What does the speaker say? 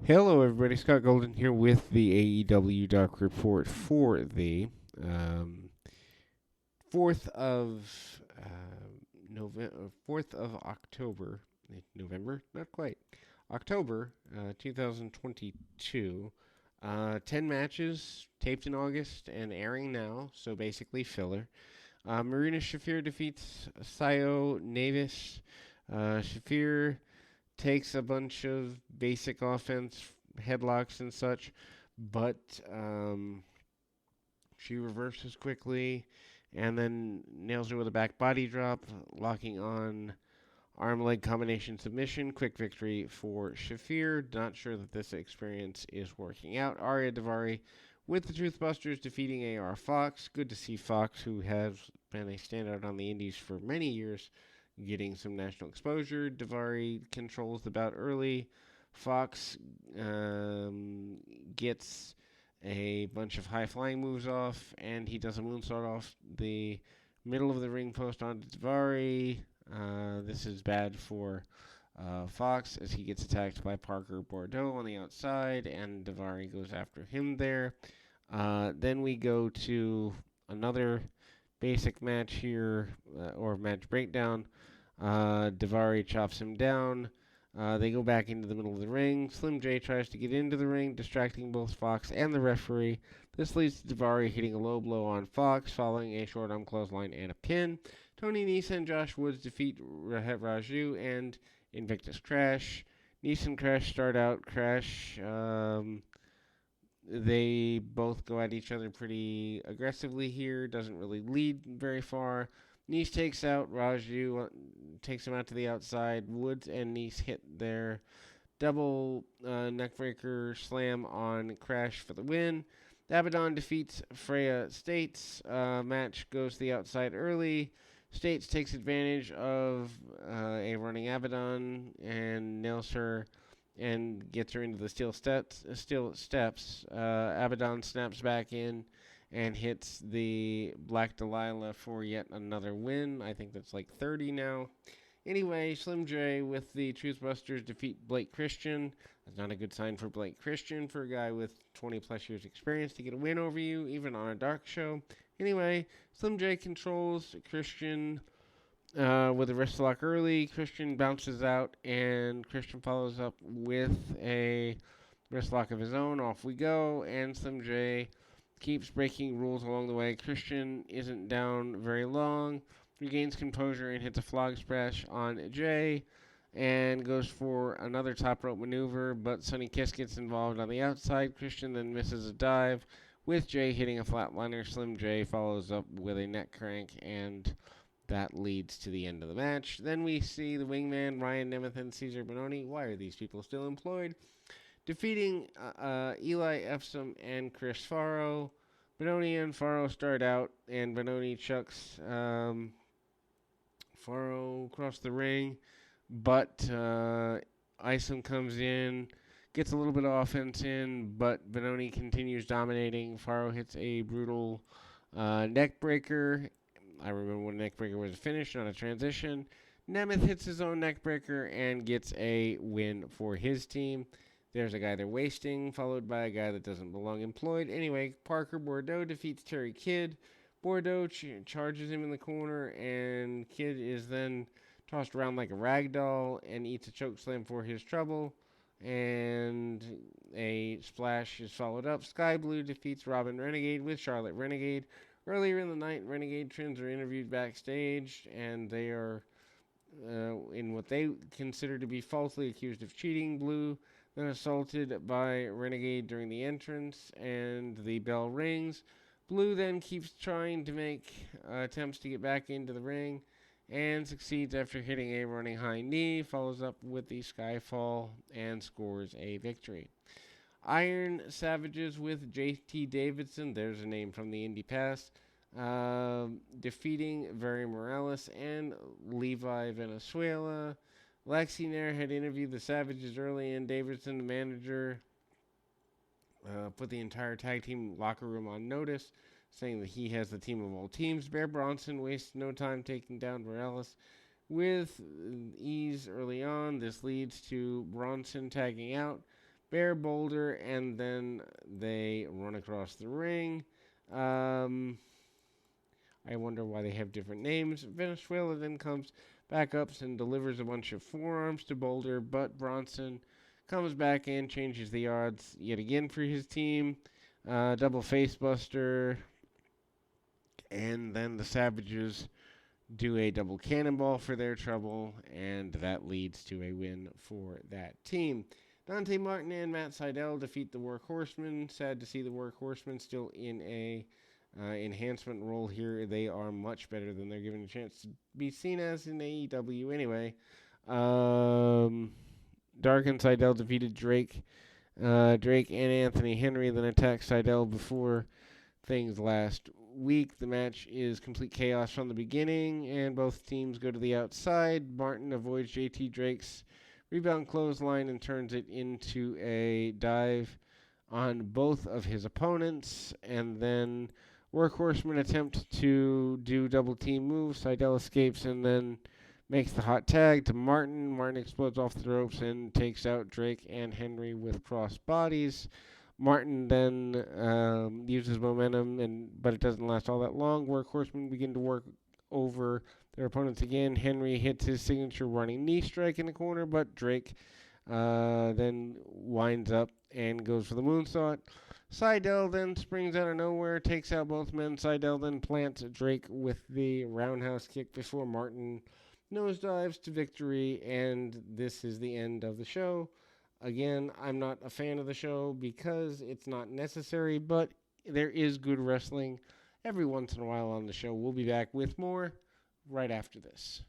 Hello, everybody. Scott Golden here with the AEW Dark Report for the um, 4th of November, 4th of October, November, not quite, October, 2022. 10 matches taped in August and airing now, so basically filler. Marina Shafir defeats Sayo Navis. Shafir takes a bunch of basic offense, headlocks and such, but she reverses quickly and then nails her with a back body drop, locking on arm leg combination submission. Quick victory for Shafir. Not sure that this experience is working out. Arya Davari with the Truthbusters defeating AR Fox. Good to see Fox, who has been a standout on the Indies for many years, getting some national exposure. Davari controls the bout early. Fox gets a bunch of high flying moves off, and he does a moonsault off the middle of the ring post onto Davari. This is bad for Fox as he gets attacked by Parker Bordeaux on the outside, and Davari goes after him there. Then we go to another basic match here, or match breakdown. Davari chops him down. They go back into the middle of the ring. Slim J tries to get into the ring, distracting both Fox and the referee. This leads to Davari hitting a low blow on Fox, following a short arm clothesline and a pin. Tony Nese and Josh Woods defeat Raju and Invictus Crash. Nese and Crash start out. Crash, they both go at each other pretty aggressively here. Doesn't really lead very far. Nese takes out Raju, takes him out to the outside. Woods and Nese hit their double neckbreaker slam on Crash for the win. Abaddon defeats Freya States. Match goes to the outside early. States takes advantage of a running Abaddon and nails her and gets her into the steel steps. Abaddon snaps back in and hits the Black Delilah for yet another win. I think that's like 30 now. Anyway, Slim J with the Truthbusters defeat Blake Christian. That's not a good sign for Blake Christian, for a guy with 20 plus years experience to get a win over you, even on a dark show. Anyway, Slim J controls Christian with a wrist lock early. Christian bounces out, and Christian follows up with a wrist lock of his own. Off we go, and Slim J keeps breaking rules along the way. Christian isn't down very long, regains composure and hits a flog splash on Jay, and goes for another top rope maneuver, but Sonny Kiss gets involved on the outside. Christian then misses a dive, with Jay hitting a flatliner. Slim J follows up with a neck crank, and that leads to the end of the match. Then we see the Wingman, Ryan Nemeth, and Cesar Bononi. Why are these people still employed? Defeating Eli Epsom and Chris Faro. Bononi and Faro start out, and Bononi chucks Faro across the ring, but Isom comes in, gets a little bit of offense in, but Bononi continues dominating. Faro hits a brutal neck breaker. I remember when neck breaker was a finish, not a transition. Nemeth hits his own neck breaker and gets a win for his team. There's a guy they're wasting, followed by a guy that doesn't belong employed. Anyway, Parker Bordeaux defeats Terry Kidd. Bordeaux charges him in the corner, and Kidd is then tossed around like a rag doll and eats a choke slam for his trouble. And a splash is followed up. Sky Blue defeats Robin Renegade with Charlotte Renegade. Earlier in the night, Renegade Trends are interviewed backstage, and they are in what they consider to be falsely accused of cheating. Blue then assaulted by Renegade during the entrance, and the bell rings. Blue then keeps trying to make attempts to get back into the ring, and succeeds after hitting a running high knee, follows up with the Skyfall, and scores a victory. Iron Savages with JT Davidson, there's a name from the indie past, defeating Very Morales and Levi Venezuela. Lexi Nair had interviewed the Savages early, and Davidson, the manager, put the entire tag team locker room on notice, saying that he has the team of all teams. Bear Bronson wastes no time taking down Morales with ease early on. This leads to Bronson tagging out, bear boulder, and then they run across the ring. Um, I wonder why they have different names. Venezuela then comes back up and delivers a bunch of forearms to Boulder, but Bronson comes back in, changes the odds yet again for his team. Double facebuster, and then the Savages do a double cannonball for their trouble, and that leads to a win for that team. Dante Martin and Matt Sydal defeat the Workhorsemen. Sad to see the Workhorsemen still in a enhancement role here. They are much better than they're given a chance to be seen as in AEW anyway. Dark and Sydal defeated Drake. Drake and Anthony Henry then attacked Sydal before things last week. The match is complete chaos from the beginning, and both teams go to the outside. Martin avoids JT Drake's rebound clothesline and turns it into a dive on both of his opponents, and then Workhorsemen attempt to do double team moves. Sydal escapes and then makes the hot tag to Martin. Martin explodes off the ropes and takes out Drake and Henry with cross bodies. Martin then uses momentum, but it doesn't last all that long. Workhorsemen begin to work over their opponents again. Henry hits his signature running knee strike in the corner, but Drake then winds up and goes for the moonsault. Sydal then springs out of nowhere, takes out both men. Sydal then plants Drake with the roundhouse kick before Martin nosedives to victory, and this is the end of the show. Again, I'm not a fan of the show because it's not necessary, but there is good wrestling every once in a while on the show. We'll be back with more right after this.